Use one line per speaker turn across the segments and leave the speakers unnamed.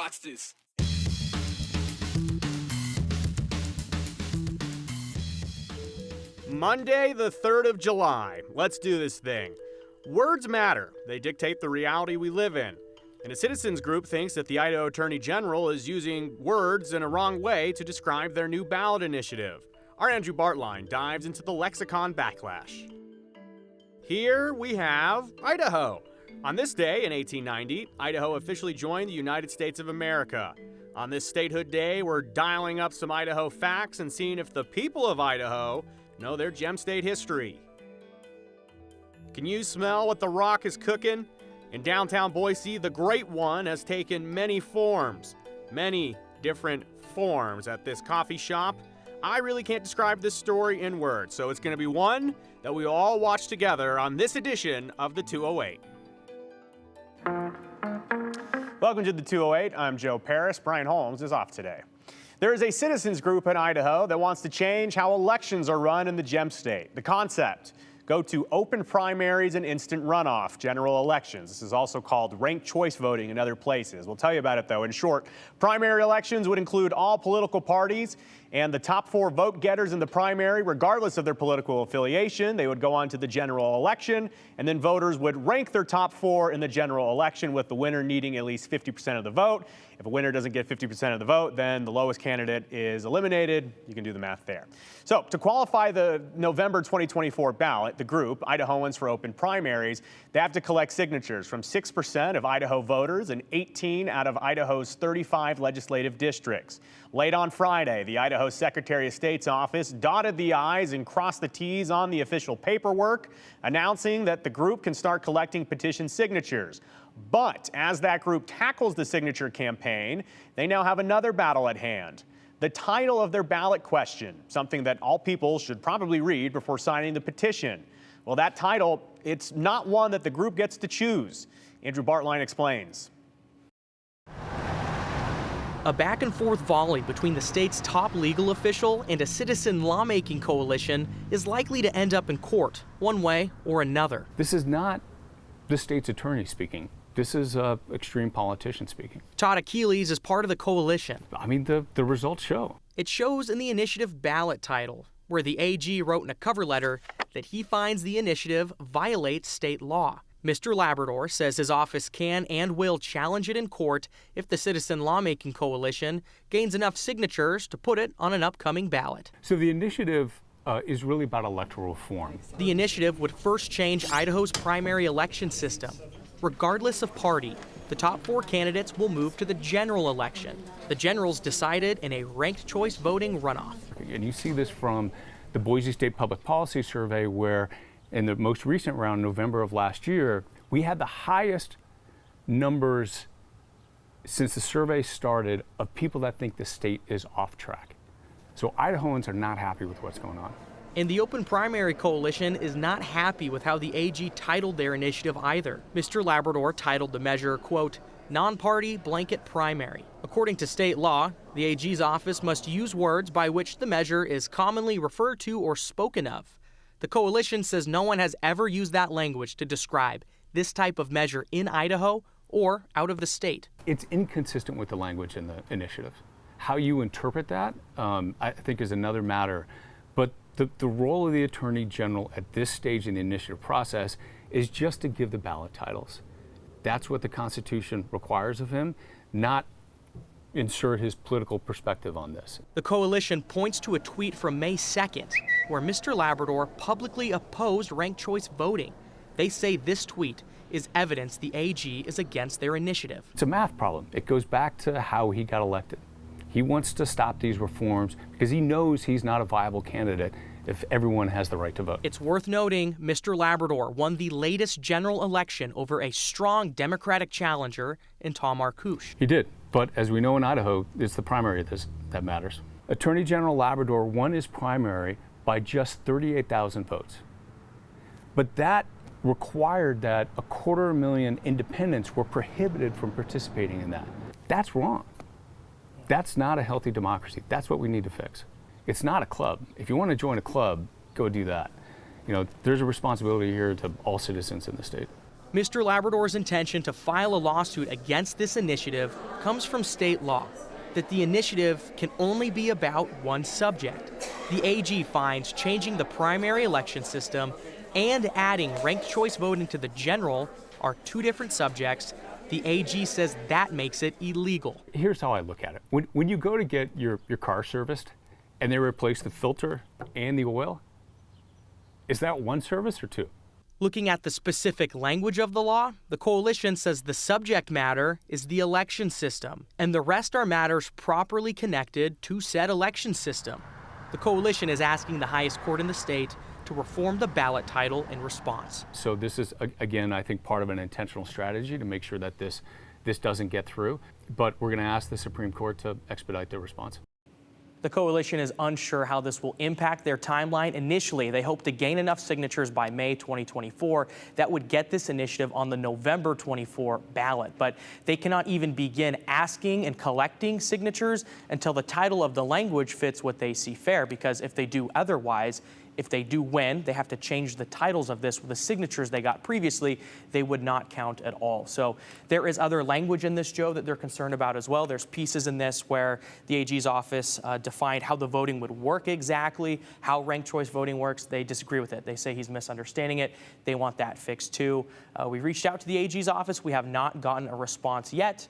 Watch this.
Monday, the 3rd of July. Let's do this thing. Words matter. They dictate the reality we live in. And a citizens group thinks that the Idaho Attorney General is using words in a wrong way to describe their new ballot initiative. Our Andrew Bartline dives into the lexicon backlash. Here we have Idaho. On this day in 1890, Idaho officially joined the United States of America. On this statehood day, we're dialing up some Idaho facts and seeing if the people of Idaho know their gem state history. Can you smell what the rock is cooking? In downtown Boise, the Great One has taken many forms, many different forms at this coffee shop. I really can't describe this story in words, so it's going to be one that we all watch together on this edition of the 208. Welcome to the 208. I'm Joe Paris. Brian Holmes is off today. There is a citizens group in Idaho that wants to change how elections are run in the gem state. The concept: go to open primaries and instant runoff general elections. This is also called ranked choice voting in other places. We'll tell you about it, though. In short, primary elections would include all political parties and the top 4 vote getters in the primary, regardless of their political affiliation. They would go on to the general election, and then voters would rank their top 4 in the general election, with the winner needing at least 50% of the vote. If a winner doesn't get 50% of the vote, then the lowest candidate is eliminated. You can do the math there. So to qualify the November 2024 ballot, the group, Idahoans for Open Primaries, they have to collect signatures from 6% of Idaho voters in 18 out of Idaho's 35 legislative districts. Late on Friday, the Idaho Secretary of State's office dotted the I's and crossed the T's on the official paperwork, announcing that the group can start collecting petition signatures. But as that group tackles the signature campaign, they now have another battle at hand. The title of their ballot question, something that all people should probably read before signing the petition. Well, that title, it's not one that the group gets to choose. Andrew Bartline explains.
A back-and-forth volley between the state's top legal official and a citizen lawmaking coalition is likely to end up in court, one way or another.
This is not the state's attorney speaking. This is an extreme politician speaking.
Todd Achilles is part of the coalition.
I mean, the results show.
It shows in the initiative ballot title, where the AG wrote in a cover letter that he finds the initiative violates state law. Mr. Labrador says his office can and will challenge it in court if the Citizen Lawmaking Coalition gains enough signatures to put it on an upcoming ballot.
So the initiative is really about electoral reform.
The initiative would first change Idaho's primary election system. Regardless of party, the top 4 candidates will move to the general election. The general's decided in a ranked choice voting runoff.
And you see this from the Boise State Public Policy Survey, where in the most recent round, November of last year, we had the highest numbers since the survey started of people that think the state is off track. So Idahoans are not happy with what's going on.
And the Open Primary Coalition is not happy with how the AG titled their initiative either. Mr. Labrador titled the measure, quote, non-party blanket primary. According to state law, the AG's office must use words by which the measure is commonly referred to or spoken of. The coalition says no one has ever used that language to describe this type of measure in Idaho or out of the state.
It's inconsistent with the language in the initiative. How you interpret that, I think, is another matter. But the role of the Attorney General at this stage in the initiative process is just to give the ballot titles. That's what the Constitution requires of him, not insert his political perspective on this.
The coalition points to a tweet from May 2nd, where Mr. Labrador publicly opposed ranked choice voting. They say this tweet is evidence the AG is against their initiative.
It's a math problem. It goes back to how he got elected. He wants to stop these reforms because he knows he's not a viable candidate if everyone has the right to vote.
It's worth noting Mr. Labrador won the latest general election over a strong Democratic challenger in Tom Arkush.
He did, but as we know in Idaho, it's the primary that matters. Attorney General Labrador won his primary by just 38,000 votes. But that required that 250,000 independents were prohibited from participating in that. That's wrong. That's not a healthy democracy. That's what we need to fix. It's not a club. If you want to join a club, go do that. You know, there's a responsibility here to all citizens in the state.
Mr. Labrador's intention to file a lawsuit against this initiative comes from state law, that the initiative can only be about one subject. The AG finds changing the primary election system and adding ranked choice voting to the general are two different subjects. The AG says that makes it illegal.
Here's how I look at it. When you go to get your car serviced and they replace the filter and the oil, is that one service or two?
Looking at the specific language of the law, the coalition says the subject matter is the election system, and the rest are matters properly connected to said election system. The coalition is asking the highest court in the state to reform the ballot title in response.
So this is, again, I think part of an intentional strategy to make sure that this doesn't get through, but we're going to ask the Supreme Court to expedite their response.
The coalition is unsure how this will impact their timeline. Initially, they hope to gain enough signatures by May 2024 that would get this initiative on the November 24 ballot. But they cannot even begin asking and collecting signatures until the title of the language fits what they see fair, because if they do otherwise, if they do win, they have to change the titles of this. The signatures they got previously, they would not count at all. So there is other language in this, Joe, that they're concerned about as well. There's pieces in this where the AG's office defined how the voting would work exactly, how ranked choice voting works. They disagree with it. They say he's misunderstanding it. They want that fixed too. We reached out to the AG's office. We have not gotten a response yet.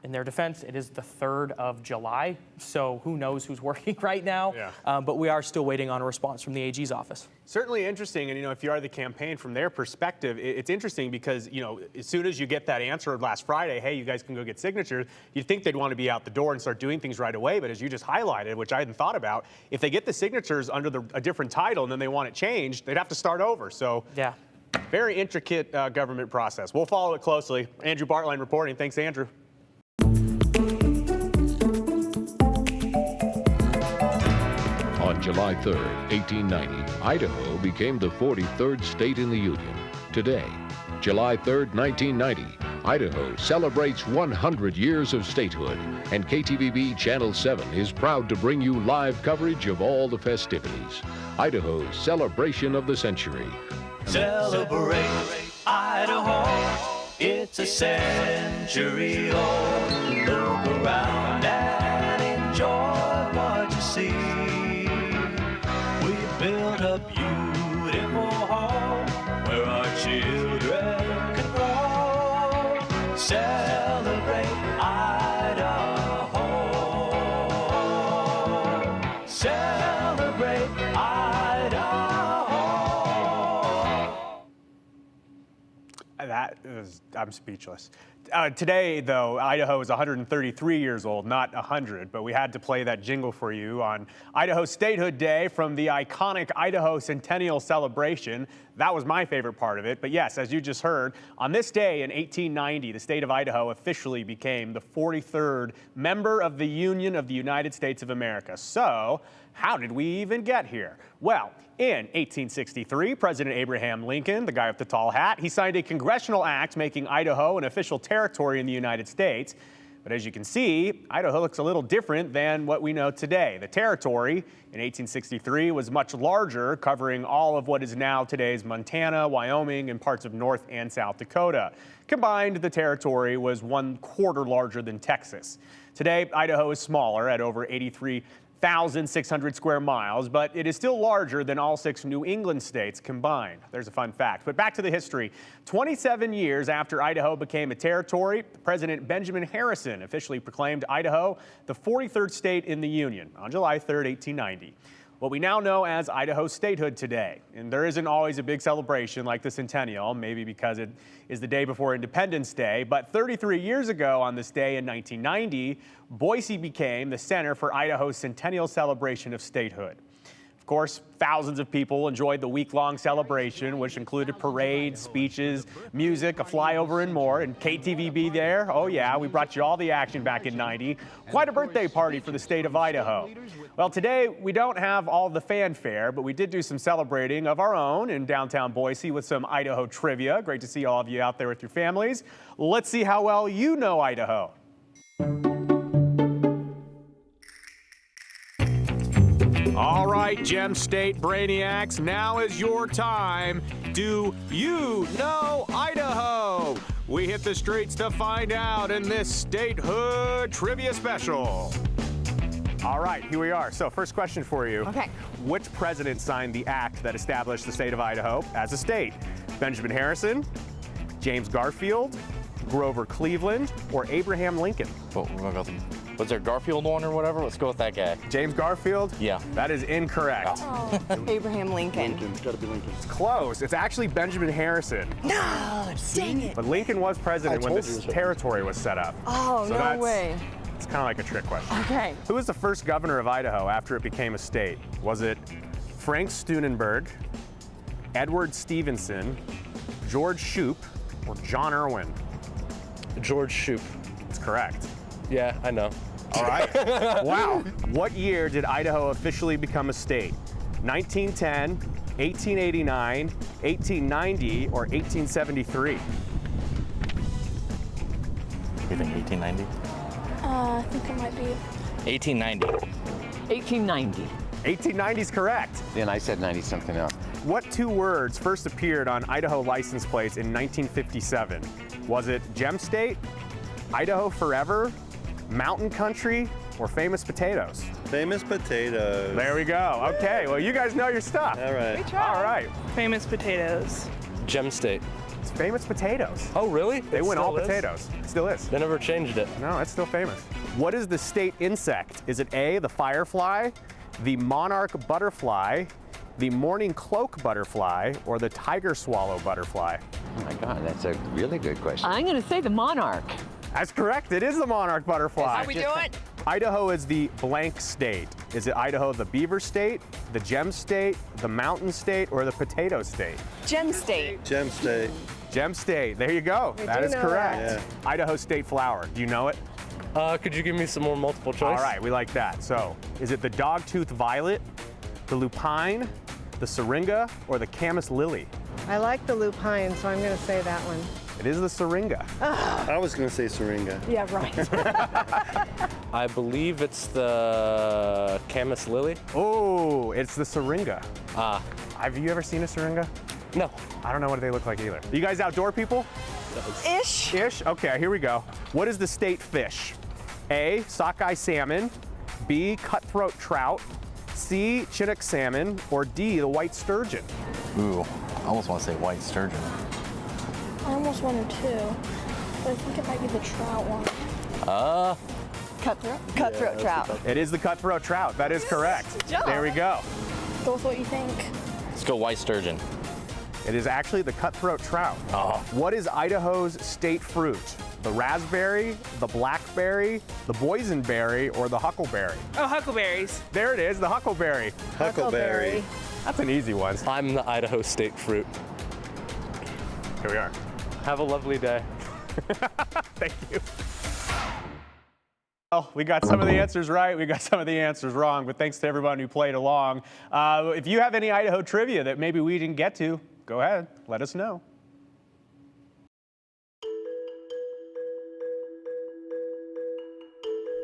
In their defense, it is the 3rd of July, so who knows who's working right now.
Yeah.
But we are still waiting on a response from the AG's office.
Certainly interesting, and if you are the campaign, from their perspective, it's interesting because as soon as you get that answer last Friday, hey, you guys can go get signatures, you'd think they'd want to be out the door and start doing things right away. But as you just highlighted, which I hadn't thought about, if they get the signatures under a different title and then they want it changed, they'd have to start over. So
yeah,
very intricate government process. We'll follow it closely. Andrew Bartline reporting. Thanks, Andrew.
On July 3rd, 1890, Idaho became the 43rd state in the Union. Today, July 3rd, 1990, Idaho celebrates 100 years of statehood, and KTVB Channel 7 is proud to bring you live coverage of all the festivities. Idaho's celebration of the century.
Celebrate Idaho, it's a century old. Look around and enjoy what you see. Build a beautiful home where our children can grow. Celebrate Idaho. Celebrate Idaho.
I'm speechless. Today, though, Idaho is 133 years old, not 100, but we had to play that jingle for you on Idaho Statehood Day from the iconic Idaho Centennial Celebration. That was my favorite part of it. But yes, as you just heard, on this day in 1890, the state of Idaho officially became the 43rd member of the Union of the United States of America. So, how did we even get here? Well, in 1863, President Abraham Lincoln, the guy with the tall hat, he signed a congressional act making Idaho an official territory in the United States. But as you can see, Idaho looks a little different than what we know today. The territory in 1863 was much larger, covering all of what is now today's Montana, Wyoming, and parts of North and South Dakota. Combined, the territory was 1/4 larger than Texas. Today, Idaho is smaller at over 83,600 square miles, but it is still larger than all 6 New England states combined. There's a fun fact. But back to the history. 27 years after Idaho became a territory, President Benjamin Harrison officially proclaimed Idaho the 43rd state in the Union on July 3rd, 1890. What we now know as Idaho Statehood today. And there isn't always a big celebration like the Centennial, maybe because it is the day before Independence Day, but 33 years ago on this day in 1990, Boise became the center for Idaho's Centennial Celebration of Statehood. Of course, thousands of people enjoyed the week-long celebration, which included parades, speeches, music, a flyover, and more. And KTVB there, oh yeah, we brought you all the action back in '90. Quite a birthday party for the state of Idaho. Well, today we don't have all the fanfare, but we did do some celebrating of our own in downtown Boise with some Idaho trivia. Great to see all of you out there with your families. Let's see how well you know Idaho. All right, Gem State Brainiacs, now is your time. Do you know Idaho? We hit the streets to find out in this Statehood Trivia Special. All right, here we are. So first question for you.
Okay.
Which president signed the act that established the state of Idaho as a state? Benjamin Harrison, James Garfield, Grover Cleveland, or Abraham Lincoln?
Was there Garfield one or whatever? Let's go with that guy.
James Garfield?
Yeah.
That is incorrect.
Oh, Abraham Lincoln.
It's got to be Lincoln.
It's close. It's actually Benjamin Harrison.
No, dang it.
But Lincoln was president when
told you it
this
was
territory was set up.
Oh,
So
no
that's-
way.
It's kind of like a trick question.
Okay.
Who was the first governor of Idaho after it became a state? Was it Frank Steunenberg, Edward Stevenson, George Shoup, or John Irwin?
George Shoup.
It's correct.
Yeah, I know.
All right. Wow. What year did Idaho officially become a state? 1910, 1889, 1890, or 1873?
You think 1890?
I think it might be
1890.
1890.
1890 is correct.
Then I said 90 something else.
What two words first appeared on Idaho license plates in 1957? Was it Gem State, Idaho Forever, Mountain Country, or Famous Potatoes?
Famous potatoes.
There we go. Okay, well, you guys know your stuff.
All right.
All right.
Famous Potatoes.
Gem State.
It's Famous Potatoes.
Oh, really?
They win all potatoes. Still is.
They never changed it.
No, it's still famous. What is the state insect? Is it A, the firefly, the monarch butterfly, the morning cloak butterfly, or the tiger swallow butterfly?
Oh my God, that's a really good question.
I'm going to say the monarch.
That's correct. It is the monarch butterfly.
How we do it?
Idaho is the blank state. Is it Idaho the beaver state, the gem state, the mountain state, or the potato state?
Gem State.
Gem State.
Gem state. There you go. That is correct. Idaho state flower. Do you know it?
Could you give me some more multiple choice?
All right, we like that. So, is it the dogtooth violet, the lupine, the syringa, or the camas lily?
I like the lupine, so I'm going to say that one.
It is the syringa.
I was going to say syringa.
Yeah, right.
I believe it's the camas lily.
Oh, it's the syringa.
Ah,
Have you ever seen a syringa?
no.
I don't know what they look like either. You guys outdoor people?
Ish.
Ish? Okay, here we go. What is the state fish? A, sockeye salmon, B, cutthroat trout, C, chinook salmon, or D, the white sturgeon?
Ooh, I almost want to say white sturgeon.
I almost wanted two, but I think it might be the trout one.
Cutthroat trout.
It is the cutthroat trout. That is correct.
Good job.
There we go.
Go with what you think.
Let's go white sturgeon.
It is actually the cutthroat trout.
Oh.
What is Idaho's state fruit? The raspberry, the blackberry, the boysenberry, or the huckleberry?
Oh, huckleberries.
There it is, the huckleberry.
Huckleberry.
That's an easy one.
I'm the Idaho state fruit.
Here we are.
Have a lovely day.
Thank you. Well, we got some of the answers right, we got some of the answers wrong, but thanks to everyone who played along. If you have any Idaho trivia that maybe we didn't get to, go ahead, let us know.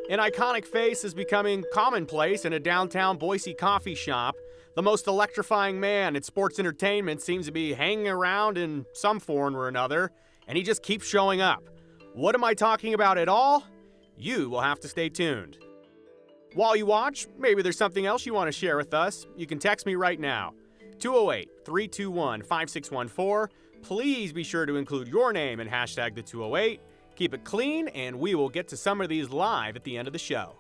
An iconic face is becoming commonplace in a downtown Boise coffee shop. The most electrifying man in sports entertainment seems to be hanging around in some form or another, and he just keeps showing up. What am I talking about at all? You will have to stay tuned. While you watch, maybe there's something else you want to share with us. You can text me right now, 208-321-5614. Please be sure to include your name and hashtag the 208. Keep it clean, and we will get to some of these live at the end of the show.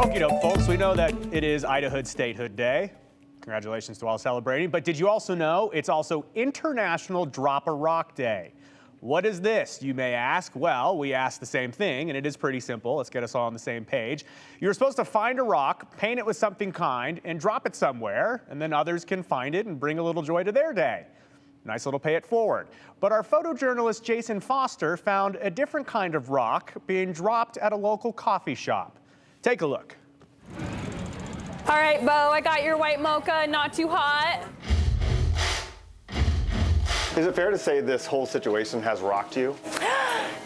Okie doke, folks. We know that it is Idaho Statehood Day. Congratulations to all celebrating. But did you also know it's also International Drop a Rock Day? What is this, you may ask? Well, we asked the same thing, and it is pretty simple. Let's get us all on the same page. You're supposed to find a rock, paint it with something kind, and drop it somewhere, and then others can find it and bring a little joy to their day. Nice little pay it forward. But our photojournalist Jason Foster found a different kind of rock being dropped at a local coffee shop. Take a look.
All right, Bo, I got your white mocha, not too hot.
Is it fair to say this whole situation has rocked you?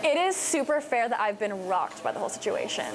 It is super fair that I've been rocked by the whole situation.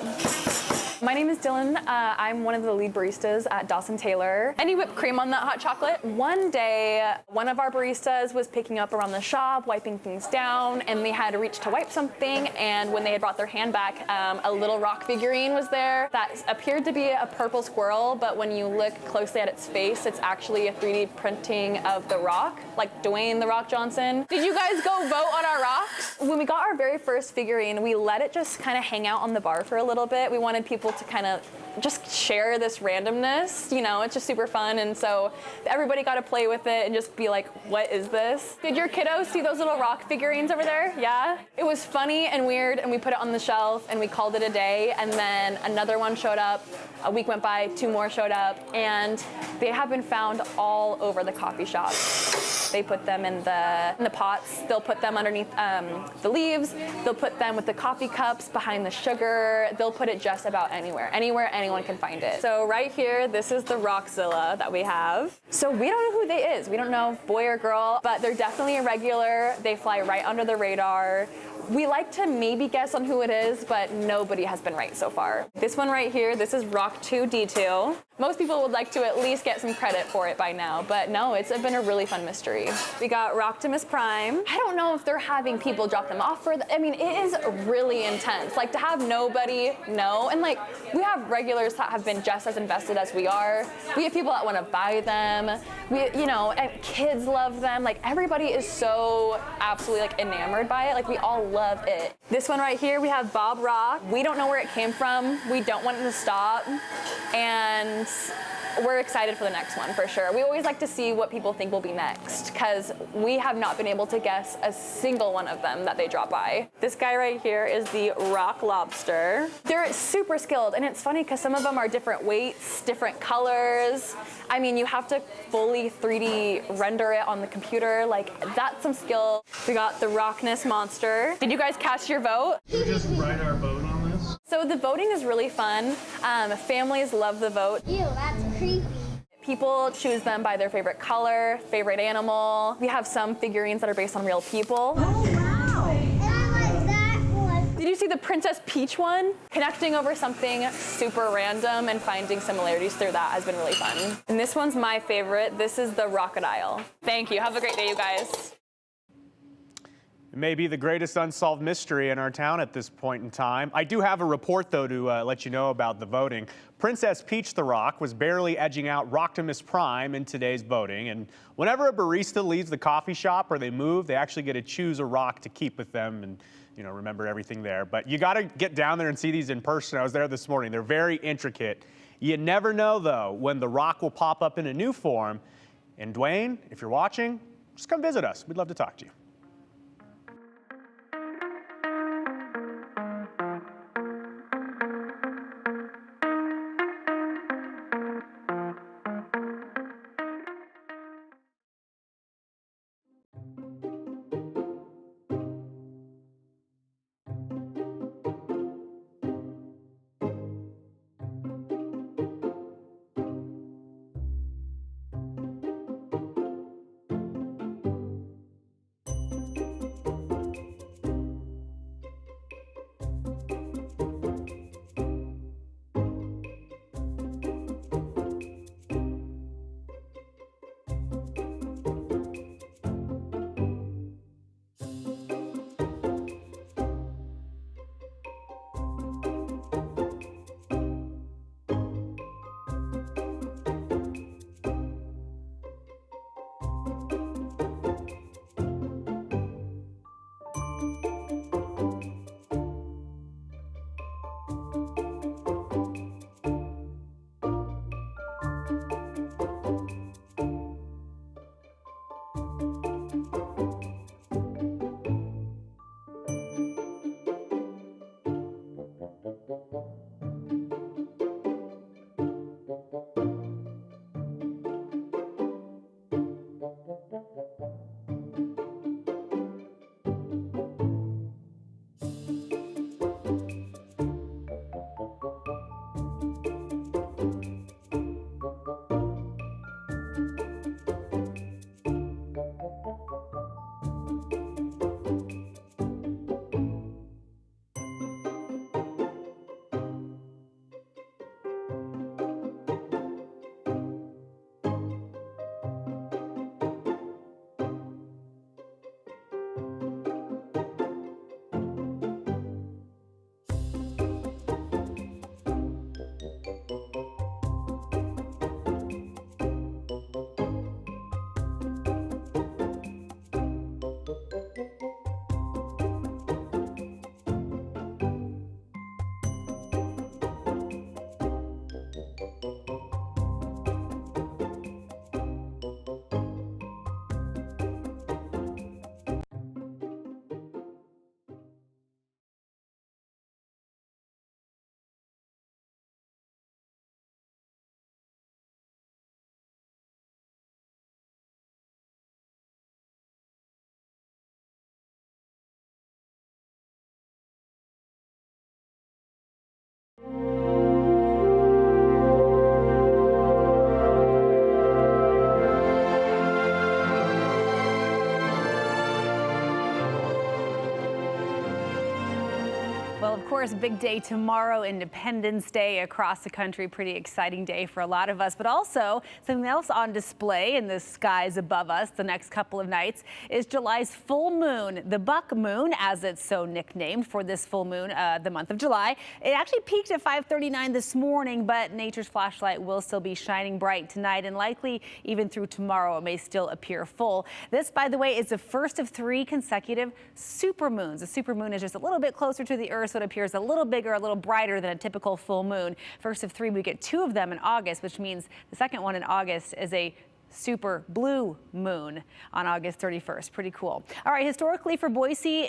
My name is Dylan. I'm one of the lead baristas at Dawson Taylor. Any whipped cream on that hot chocolate? One day, one of our baristas was picking up around the shop, wiping things down, and they had reached to wipe something, and when they had brought their hand back, a little rock figurine was there that appeared to be a purple squirrel, but when you look closely at its face, it's actually a 3D printing of The Rock, like Dwayne "The Rock" Johnson. Did you guys go vote on our rocks? When we got our very first figurine, we let it just kind of hang out on the bar for a little bit. We wanted people to kind of just share this randomness, you know, it's just super fun, and so everybody got to play with it and just be like, what is this? Did your kiddos see those little rock figurines over there? Yeah? It was funny and weird, and we put it on the shelf and we called it a day, and then another one showed up, a week went by, 2 more showed up, and they have been found all over the coffee shop. They put them in the pots, they'll put them underneath the leaves, they'll put them with the coffee cups behind the sugar, they'll put it just about anywhere anyone can find it. So right here, this is the Rockzilla that we have. So we don't know who they is. We don't know boy or girl, but they're definitely a regular. They fly right under the radar. We like to maybe guess on who it is, but nobody has been right so far. This one right here, this is Rock 2D2. Most people would like to at least get some credit for it by now, but no, it's been a really fun mystery. We got Rocktimus Prime. I don't know if they're having people drop them off for, I mean, it is really intense. Like to have nobody know, and like we have regulars that have been just as invested as we are. We have people that want to buy them. And kids love them. Like everybody is so absolutely like enamored by it. Like we all love it. This one right here, we have Bob Rock. We don't know where it came from. We don't want it to stop. And we're excited for the next one for sure. We always like to see what people think will be next because we have not been able to guess a single one of them that they drop by. This guy right here is the Rock Lobster. They're super skilled, and it's funny because some of them are different weights, different colors. I mean, you have to fully 3D render it on the computer. Like, that's some skill. We got the Rockness Monster. Did you guys cast your vote?
Should we just write our vote on this?
So the voting is really fun. Families love the vote.
Ew, that's creepy.
People choose them by their favorite color, favorite animal. We have some figurines that are based on real people.
Oh, wow. And I like that one.
Did you see the Princess Peach one? Connecting over something super random and finding similarities through that has been really fun. And this one's my favorite. This is the Crocodile. Thank you. Have a great day, you guys.
It may be the greatest unsolved mystery in our town at this point in time. I do have a report, though, to let you know about the voting. Princess Peach the Rock was barely edging out Rocktimus Prime in today's voting. And whenever a barista leaves the coffee shop or they move, they actually get to choose a rock to keep with them and, you know, remember everything there. But you got to get down there and see these in person. I was there this morning. They're very intricate. You never know, though, when the rock will pop up in a new form. And Dwayne, if you're watching, just come visit us. We'd love to talk to you.
Well, of course, big day tomorrow, Independence Day across the country. Pretty exciting day for a lot of us, but also something else on display in the skies above us the next couple of nights is July's full moon, the buck moon, as it's so nicknamed for this full moon, the month of July. It actually peaked at 5:39 this morning, but nature's flashlight will still be shining bright tonight and likely even through tomorrow. It may still appear full. This, by the way, is the first of 3 consecutive supermoons. A supermoon is just a little bit closer to the Earth, so it appears a little bigger, a little brighter than a typical full moon. First of 3, we get 2 of them in August, which means the second one in August is a super blue moon on August 31st. Pretty cool. All right, historically for Boise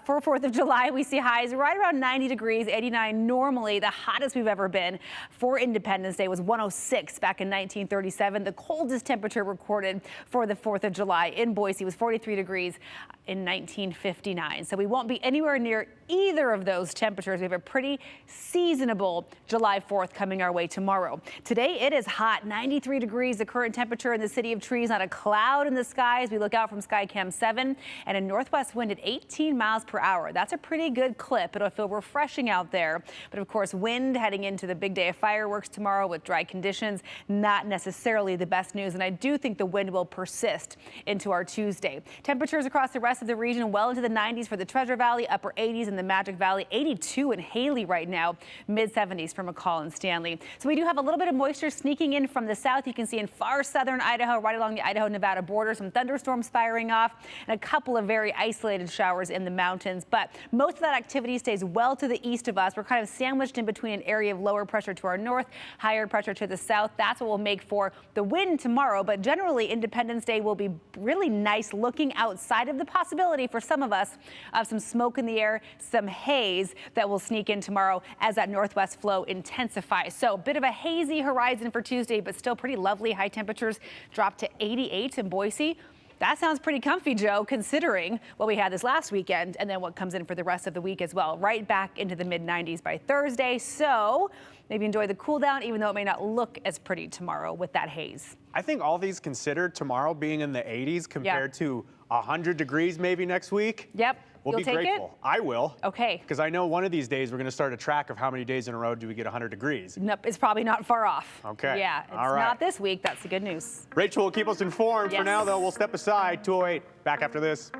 for 4th of July, we see highs right around 90 degrees, 89 normally. The hottest we've ever been for Independence Day was 106 back in 1937. The coldest temperature recorded for the 4th of July in Boise was 43 degrees in 1959. So we won't be anywhere near either of those temperatures. We have a pretty seasonable July 4th coming our way tomorrow. Today it is hot, 93 degrees, the current temperature in the City of Trees, not a cloud in the sky as we look out from Skycam 7, and a northwest wind at 18 miles per hour. That's a pretty good clip. It'll feel refreshing out there. But of course, wind heading into the big day of fireworks tomorrow with dry conditions, not necessarily the best news. And I do think the wind will persist into our Tuesday. Temperatures across the rest of the region well into the 90s for the Treasure Valley, upper 80s in the Magic Valley, 82 in Haley right now, mid 70s for McCall and Stanley. So we do have a little bit of moisture sneaking in from the south. You can see in far southern Idaho, right along the Idaho-Nevada border, some thunderstorms firing off and a couple of very isolated showers in the mountains. But most of that activity stays well to the east of us. We're kind of sandwiched in between an area of lower pressure to our north, higher pressure to the south. That's what will make for the wind tomorrow. But generally, Independence Day will be really nice looking outside of the possibility for some of us of some smoke in the air, some haze that will sneak in tomorrow as that northwest flow intensifies. So a bit of a hazy horizon for Tuesday, but still pretty lovely. High temperatures drop to 88 in Boise. That sounds pretty comfy, Joe, considering what we had this last weekend and then what comes in for the rest of the week as well. Right back into the mid 90s by Thursday. So maybe enjoy the cool down, even though it may not look as pretty tomorrow with that haze.
I think all these considered, tomorrow being in the 80s compared to 100 degrees maybe next week.
Yep.
We'll be grateful. I will.
Okay.
Because I know one of these days we're going to start a track of how many days in a row do we get 100 degrees.
Nope, it's probably not far off.
Okay.
Yeah, it's
all right.
not this week. That's the good news.
Rachel will keep us informed.
Yes.
For now, though, we'll step aside. 208. Back after this.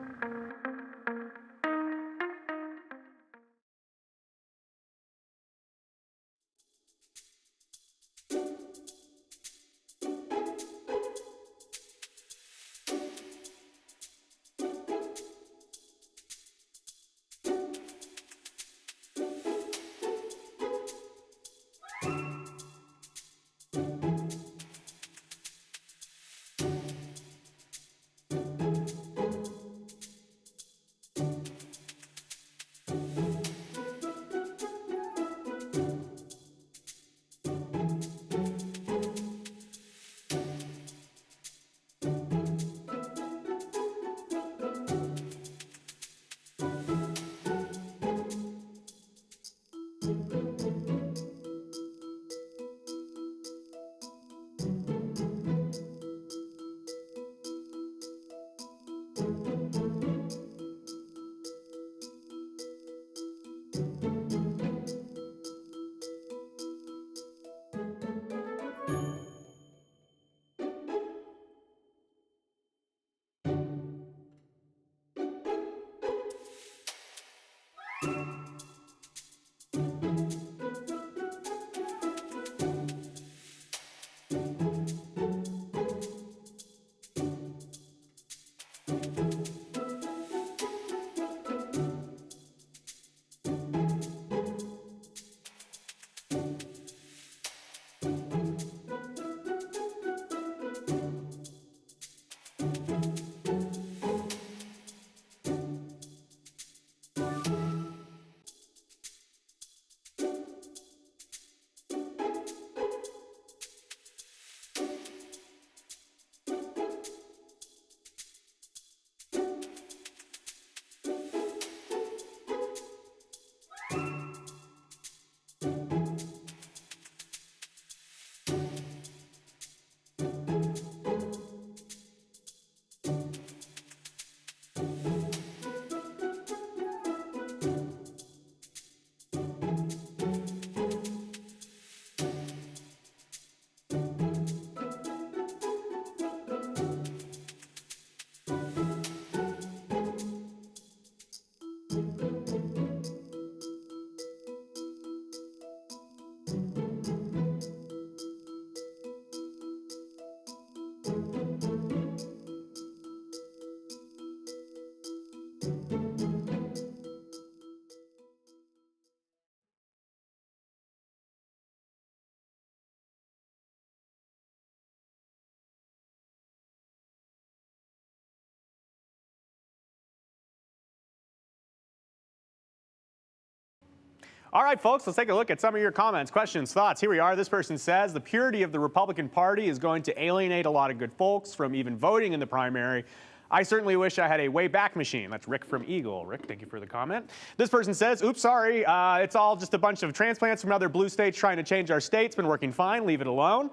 All right, folks, let's take a look at some of your comments, questions, thoughts. Here we are. This person says the purity of the Republican Party is going to alienate a lot of good folks from even voting in the primary. I certainly wish I had a Wayback Machine. That's Rick from Eagle. Rick, thank you for the comment. This person says, oops, sorry, it's all just a bunch of transplants from other blue states trying to change our state. It's been working fine. Leave it alone.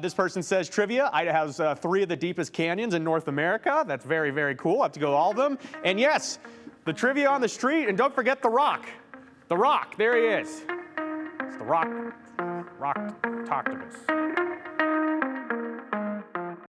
This person says, trivia, Idaho has 3 of the deepest canyons in North America. That's very, very cool. I have to go to all of them. And yes, the trivia on the street, and don't forget The Rock. The Rock, there he is. It's The Rock, Toctopus.